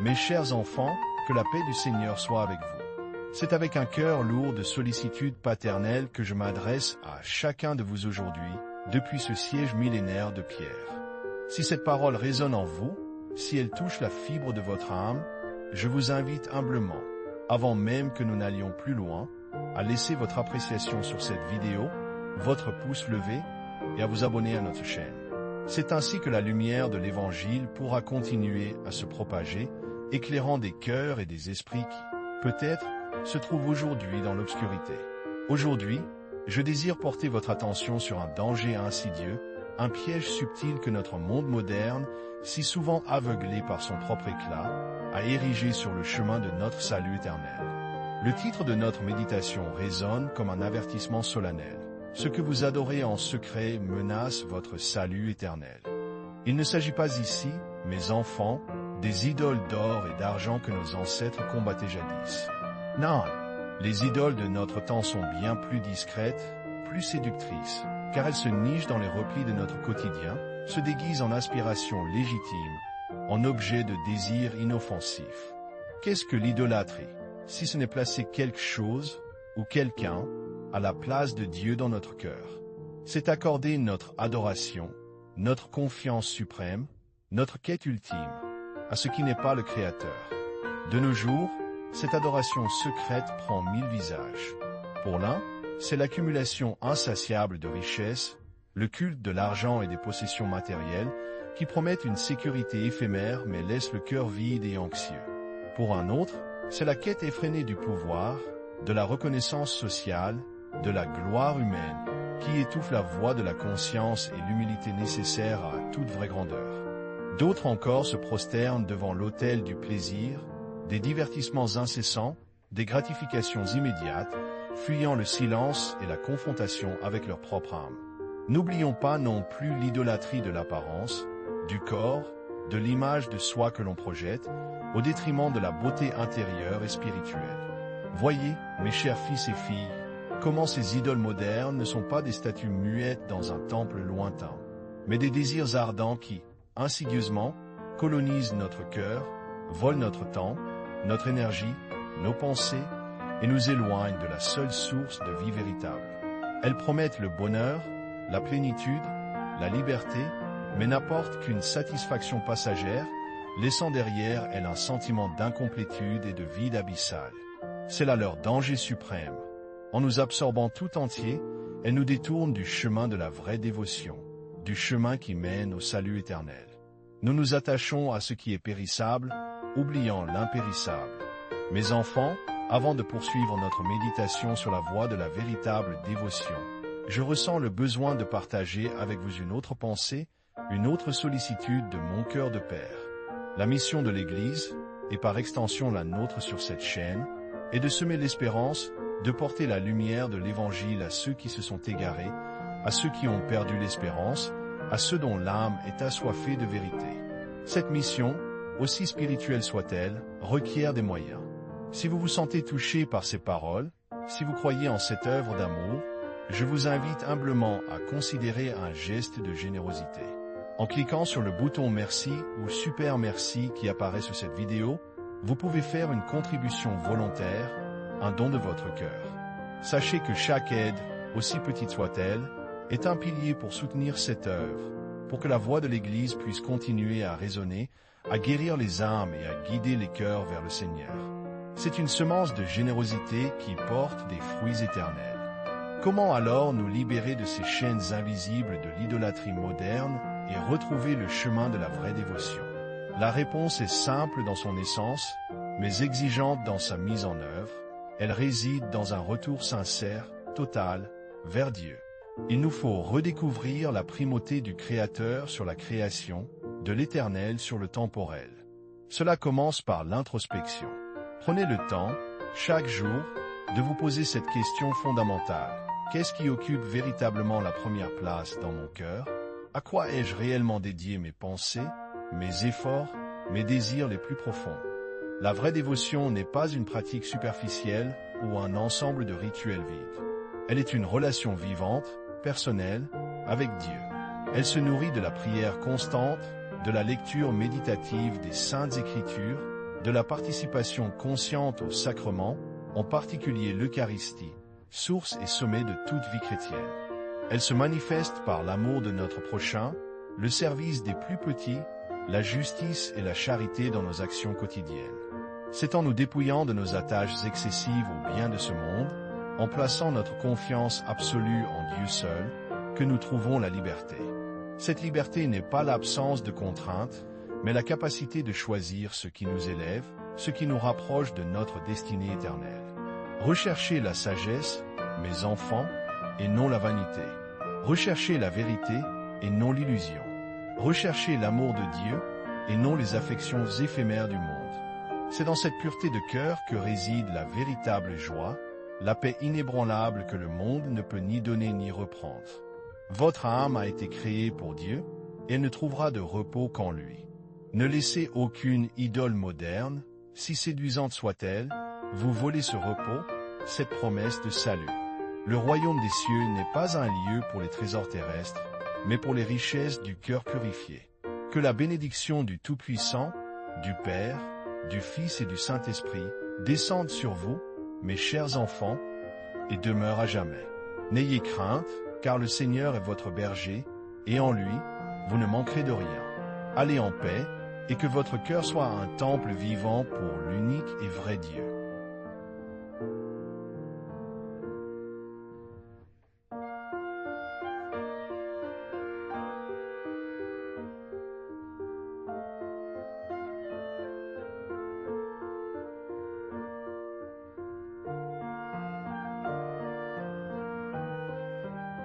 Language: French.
Mes chers enfants, que la paix du Seigneur soit avec vous. C'est avec un cœur lourd de sollicitude paternelle que je m'adresse à chacun de vous aujourd'hui, depuis ce siège millénaire de pierre. Si cette parole résonne en vous, si elle touche la fibre de votre âme, je vous invite humblement, avant même que nous n'allions plus loin, à laisser votre appréciation sur cette vidéo, votre pouce levé, et à vous abonner à notre chaîne. C'est ainsi que la lumière de l'Évangile pourra continuer à se propager, éclairant des cœurs et des esprits qui, peut-être, se trouvent aujourd'hui dans l'obscurité. Aujourd'hui, je désire porter votre attention sur un danger insidieux, un piège subtil que notre monde moderne, si souvent aveuglé par son propre éclat, a érigé sur le chemin de notre salut éternel. Le titre de notre méditation résonne comme un avertissement solennel. Ce que vous adorez en secret menace votre salut éternel. Il ne s'agit pas ici, mes enfants, des idoles d'or et d'argent que nos ancêtres combattaient jadis. Non, les idoles de notre temps sont bien plus discrètes, plus séductrices, car elles se nichent dans les replis de notre quotidien, se déguisent en aspirations légitimes, en objets de désir inoffensifs. Qu'est-ce que l'idolâtrie, si ce n'est placer quelque chose ou quelqu'un à la place de Dieu dans notre cœur? C'est accorder notre adoration, notre confiance suprême, notre quête ultime, à ce qui n'est pas le Créateur. De nos jours, cette adoration secrète prend 1000 visages. Pour l'un, c'est l'accumulation insatiable de richesses, le culte de l'argent et des possessions matérielles, qui promettent une sécurité éphémère mais laissent le cœur vide et anxieux. Pour un autre, c'est la quête effrénée du pouvoir, de la reconnaissance sociale, de la gloire humaine, qui étouffe la voix de la conscience et l'humilité nécessaire à toute vraie grandeur. D'autres encore se prosternent devant l'autel du plaisir, des divertissements incessants, des gratifications immédiates, fuyant le silence et la confrontation avec leur propre âme. N'oublions pas non plus l'idolâtrie de l'apparence, du corps, de l'image de soi que l'on projette, au détriment de la beauté intérieure et spirituelle. Voyez, mes chers fils et filles, comment ces idoles modernes ne sont pas des statues muettes dans un temple lointain, mais des désirs ardents qui, insidieusement, colonisent notre cœur, volent notre temps, notre énergie, nos pensées, et nous éloignent de la seule source de vie véritable. Elles promettent le bonheur, la plénitude, la liberté, mais n'apportent qu'une satisfaction passagère, laissant derrière elles un sentiment d'incomplétude et de vide abyssal. C'est là leur danger suprême. En nous absorbant tout entier, elles nous détournent du chemin de la vraie dévotion, du chemin qui mène au salut éternel. Nous nous attachons à ce qui est périssable, oubliant l'impérissable. Mes enfants, avant de poursuivre notre méditation sur la voie de la véritable dévotion, je ressens le besoin de partager avec vous une autre pensée, une autre sollicitude de mon cœur de père. La mission de l'Église, et par extension la nôtre sur cette chaîne, est de semer l'espérance, de porter la lumière de l'Évangile à ceux qui se sont égarés, à ceux qui ont perdu l'espérance, à ceux dont l'âme est assoiffée de vérité. Cette mission, aussi spirituelle soit-elle, requiert des moyens. Si vous vous sentez touché par ces paroles, si vous croyez en cette œuvre d'amour, je vous invite humblement à considérer un geste de générosité. En cliquant sur le bouton Merci ou Super Merci qui apparaît sur cette vidéo, vous pouvez faire une contribution volontaire, un don de votre cœur. Sachez que chaque aide, aussi petite soit-elle, est un pilier pour soutenir cette œuvre, pour que la voix de l'Église puisse continuer à résonner, à guérir les âmes et à guider les cœurs vers le Seigneur. C'est une semence de générosité qui porte des fruits éternels. Comment alors nous libérer de ces chaînes invisibles de l'idolâtrie moderne et retrouver le chemin de la vraie dévotion? La réponse est simple dans son essence, mais exigeante dans sa mise en œuvre. Elle réside dans un retour sincère, total, vers Dieu. Il nous faut redécouvrir la primauté du Créateur sur la création, de l'Éternel sur le temporel. Cela commence par l'introspection. Prenez le temps, chaque jour, de vous poser cette question fondamentale. Qu'est-ce qui occupe véritablement la première place dans mon cœur? À quoi ai-je réellement dédié mes pensées, mes efforts, mes désirs les plus profonds? La vraie dévotion n'est pas une pratique superficielle ou un ensemble de rituels vides. Elle est une relation vivante, personnelle, avec Dieu. Elle se nourrit de la prière constante, de la lecture méditative des Saintes Écritures, de la participation consciente au sacrement, en particulier l'Eucharistie, source et sommet de toute vie chrétienne. Elle se manifeste par l'amour de notre prochain, le service des plus petits, la justice et la charité dans nos actions quotidiennes. C'est en nous dépouillant de nos attaches excessives au bien de ce monde, en plaçant notre confiance absolue en Dieu seul, que nous trouvons la liberté. Cette liberté n'est pas l'absence de contraintes, mais la capacité de choisir ce qui nous élève, ce qui nous rapproche de notre destinée éternelle. Recherchez la sagesse, mes enfants, et non la vanité. Recherchez la vérité, et non l'illusion. Recherchez l'amour de Dieu, et non les affections éphémères du monde. C'est dans cette pureté de cœur que réside la véritable joie, la paix inébranlable que le monde ne peut ni donner ni reprendre. Votre âme a été créée pour Dieu, et elle ne trouvera de repos qu'en lui. Ne laissez aucune idole moderne, si séduisante soit-elle, vous voler ce repos, cette promesse de salut. Le royaume des cieux n'est pas un lieu pour les trésors terrestres, mais pour les richesses du cœur purifié. Que la bénédiction du Tout-Puissant, du Père, du Fils et du Saint-Esprit descende sur vous, mes chers enfants, et demeure à jamais. N'ayez crainte, car le Seigneur est votre berger, et en lui, vous ne manquerez de rien. Allez en paix, et que votre cœur soit un temple vivant pour l'unique et vrai Dieu.